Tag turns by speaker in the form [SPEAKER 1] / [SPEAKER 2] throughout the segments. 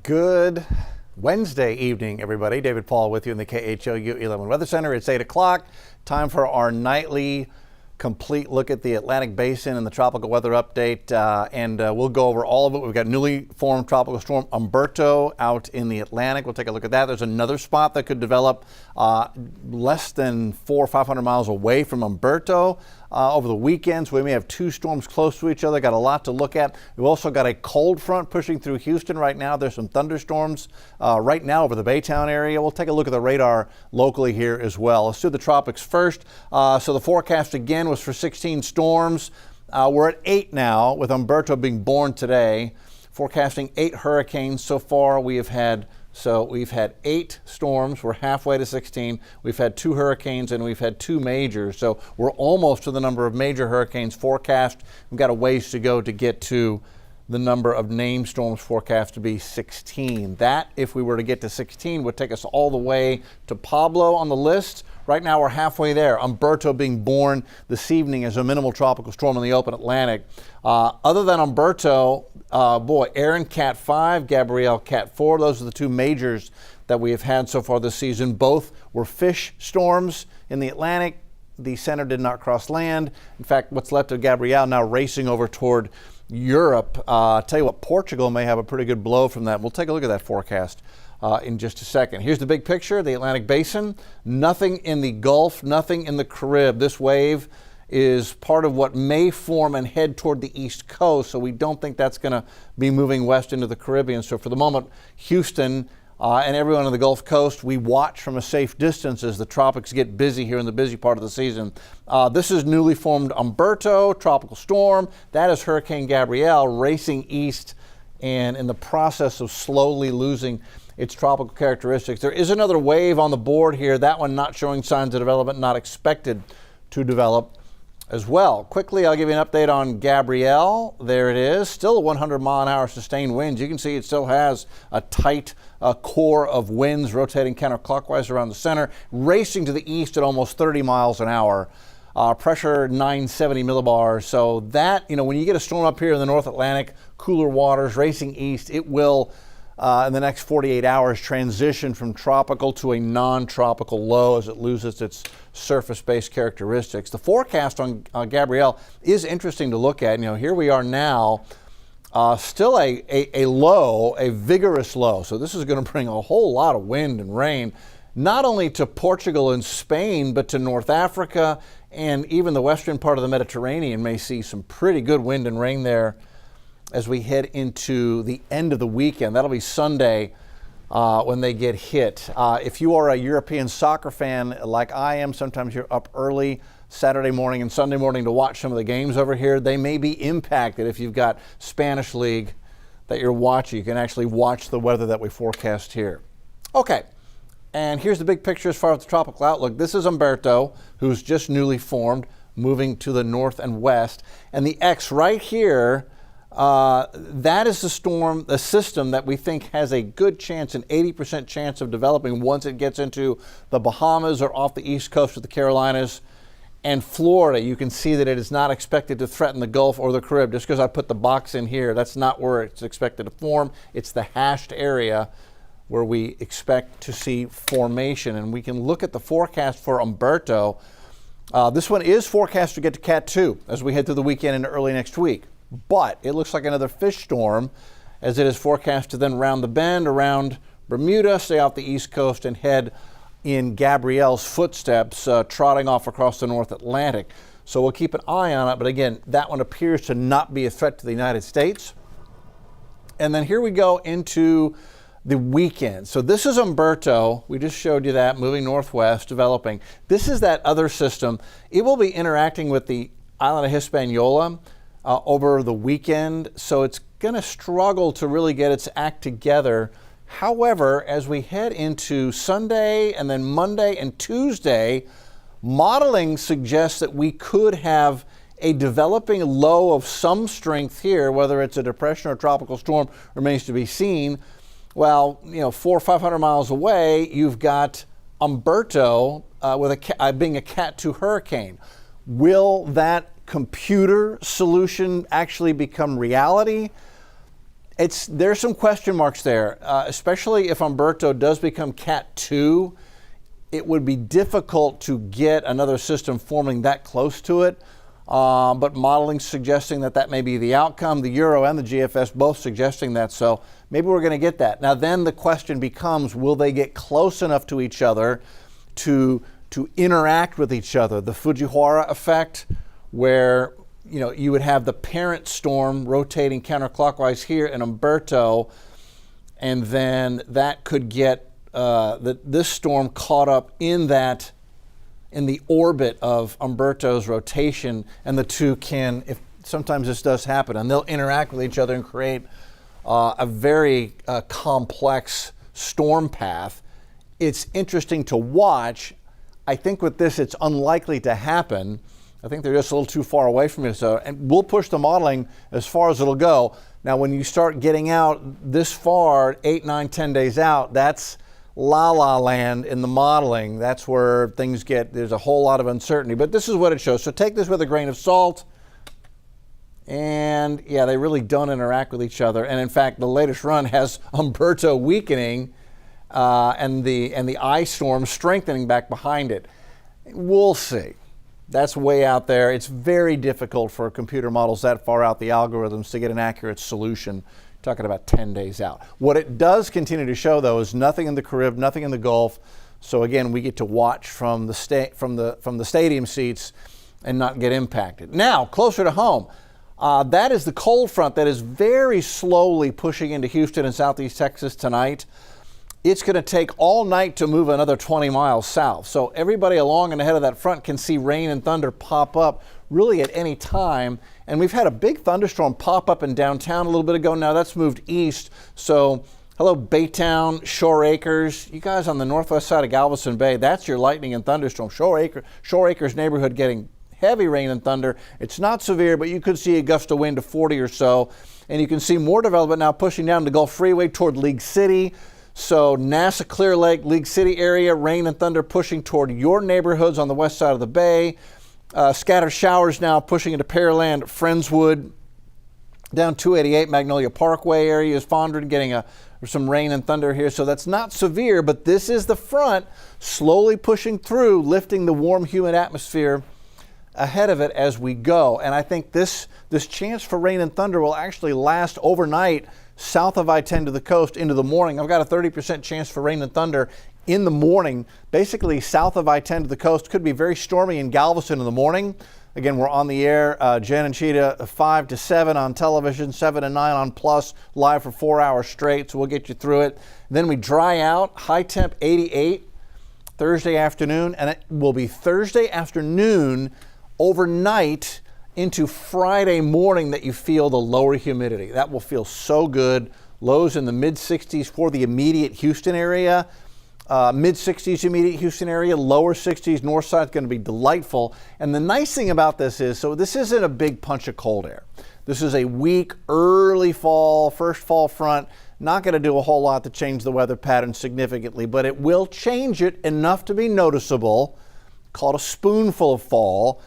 [SPEAKER 1] Good Wednesday evening, everybody. David Paul with you in the KHOU 11 Weather Center. It's 8 o'clock. Time for our nightly complete look at the Atlantic Basin and the tropical weather update, and we'll go over all of it. We've got newly formed Tropical Storm Humberto out in the Atlantic. We'll take a look at that. There's another spot that could develop less than 400 or 500 miles away from Humberto over the weekend. So we may have two storms close to each other. Got a lot to look at. We've also got a cold front pushing through Houston right now. There's some thunderstorms right now over the Baytown area. We'll take a look at the radar locally here as well. Let's do the tropics first. So the forecast again was for 16 storms. We're at 8 now, with Humberto being born today. Forecasting 8 hurricanes so far. We've had 8 storms. We're halfway to 16. We've had 2 hurricanes and we've had 2 majors. So we're almost to the number of major hurricanes forecast. We've got a ways to go to get to the number of named storms forecast to be 16. That, if we were to get to 16, would take us all the way to Pablo on the list. Right now we're halfway there. Humberto being born this evening as a minimal tropical storm in the open Atlantic. Other than Humberto, Erin Cat 5, Gabrielle Cat 4, those are the 2 majors that we have had so far this season. Both were fish storms in the Atlantic. The center did not cross land. In fact, what's left of Gabrielle now racing over toward Europe. Tell you what, Portugal may have a pretty good blow from that. We'll take a look at that forecast in just a second. Here's the big picture, the Atlantic Basin. Nothing in the Gulf, nothing in the Carib. This wave is part of what may form and head toward the East Coast, so we don't think that's going to be moving west into the Caribbean. So for the moment, Houston and everyone on the Gulf Coast, we watch from a safe distance as the tropics get busy here in the busy part of the season. This is newly formed Humberto, tropical storm. That is Hurricane Gabrielle racing east and in the process of slowly losing its tropical characteristics. There is another wave on the board here, that one not showing signs of development, not expected to develop as well. Quickly, I'll give you an update on Gabrielle. There it is, still a 100-mile-an-hour sustained winds. You can see it still has a tight core of winds rotating counterclockwise around the center, racing to the east at almost 30 miles an hour. Pressure 970 millibars. So that, when you get a storm up here in the North Atlantic, cooler waters racing east, it will in the next 48 hours transition from tropical to a non-tropical low as it loses its surface-based characteristics. The forecast on Gabrielle is interesting to look at. Here we are now, still a low, a vigorous low. So this is going to bring a whole lot of wind and rain, not only to Portugal and Spain, but to North Africa, and even the western part of the Mediterranean may see some pretty good wind and rain there as we head into the end of the weekend. That'll be Sunday when they get hit. If you are a European soccer fan like I am, sometimes you're up early Saturday morning and Sunday morning to watch some of the games over here. They may be impacted if you've got Spanish League that you're watching. You can actually watch the weather that we forecast here. Okay, and here's the big picture as far as the tropical outlook. This is Humberto, who's just newly formed, moving to the north and west. And the X right here, that is the system that we think has a good chance, an 80% chance of developing once it gets into the Bahamas or off the east coast of the Carolinas and Florida. You can see that it is not expected to threaten the Gulf or the Caribbean. Just because I put the box in here, that's not where it's expected to form. It's the hashed area where we expect to see formation. And we can look at the forecast for Humberto. This one is forecast to get to Cat 2 as we head through the weekend and early next week. But it looks like another fish storm, as it is forecast to then round the bend around Bermuda, stay off the east coast, and head in Gabrielle's footsteps, trotting off across the North Atlantic. So we'll keep an eye on it. But again, that one appears to not be a threat to the United States. And then here we go into the weekend. So this is Humberto. We just showed you that, moving northwest, developing. This is that other system. It will be interacting with the island of Hispaniola over the weekend, so it's going to struggle to really get its act together. However, as we head into Sunday and then Monday and Tuesday, modeling suggests that we could have a developing low of some strength here. Whether it's a depression or a tropical storm remains to be seen. Well, 400 or 500 miles away, you've got Humberto being a Cat 2 hurricane. Will that computer solution actually become reality? There's some question marks there, especially if Humberto does become Cat 2. It would be difficult to get another system forming that close to it, but modeling suggesting that may be the outcome. The Euro and the GFS both suggesting that, so maybe we're going to get that. Now then the question becomes, will they get close enough to each other to interact with each other? The Fujiwara effect, where you would have the parent storm rotating counterclockwise here in Humberto, and then that could get this storm caught up in the orbit of Humberto's rotation, and the two can, if sometimes this does happen, and they'll interact with each other and create a very complex storm path. It's interesting to watch. I think with this, it's unlikely to happen. I think they're just a little too far away from each other, and we'll push the modeling as far as it'll go. Now, when you start getting out this far, 8, 9, 10 days out, that's la-la land in the modeling. That's where things there's a whole lot of uncertainty, but this is what it shows. So take this with a grain of salt. And yeah, they really don't interact with each other. And in fact, the latest run has Humberto weakening and the ice storm strengthening back behind it. We'll see. That's way out there. It's very difficult for computer models that far out, the algorithms, to get an accurate solution. Talking about 10 days out. What it does continue to show, though, is nothing in the Carib, nothing in the Gulf. So again, we get to watch from the stadium seats and not get impacted. Now, closer to home, that is the cold front that is very slowly pushing into Houston and Southeast Texas tonight. It's going to take all night to move another 20 miles south. So everybody along and ahead of that front can see rain and thunder pop up really at any time. And we've had a big thunderstorm pop up in downtown a little bit ago. Now that's moved east. So hello, Baytown, Shore Acres. You guys on the northwest side of Galveston Bay, that's your lightning and thunderstorm. Shore Acres neighborhood getting heavy rain and thunder. It's not severe, but you could see a gust of wind to 40 or so. And you can see more development now pushing down the Gulf Freeway toward League City. So NASA, Clear Lake, League City area, rain and thunder pushing toward your neighborhoods on the west side of the bay. Scattered showers now pushing into Pearland, Friendswood, down 288 Magnolia Parkway area is Fondren, getting some rain and thunder here. So that's not severe, but this is the front slowly pushing through, lifting the warm, humid atmosphere ahead of it as we go. And I think this chance for rain and thunder will actually last overnight south of I-10 to the coast into the morning. I've got a 30% chance for rain and thunder in the morning, basically south of I-10 to the coast. Could be very stormy in Galveston in the morning. Again, we're on the air, Jen and Cheetah, 5 to 7 on television, 7 to 9 on Plus, live for 4 hours straight, so we'll get you through it. Then we dry out, high temp 88 Thursday afternoon, and it will be Thursday afternoon overnight into Friday morning that you feel the lower humidity. That will feel so good. Lows in the mid-60s for the immediate Houston area. Mid-60s immediate Houston area, lower 60s, north side is going to be delightful. And the nice thing about this is, so this isn't a big punch of cold air. This is a weak, early fall, first fall front. Not going to do a whole lot to change the weather pattern significantly, but it will change it enough to be noticeable, called a spoonful of fall.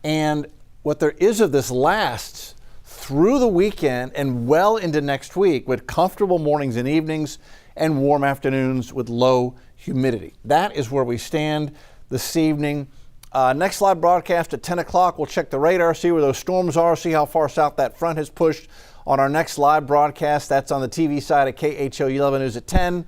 [SPEAKER 1] And what there is of this lasts through the weekend and well into next week with comfortable mornings and evenings and warm afternoons with low humidity. That is where we stand this evening. Next live broadcast at 10 o'clock, we'll check the radar, see where those storms are, see how far south that front has pushed on our next live broadcast. That's on the TV side of KHOU 11 News at 10.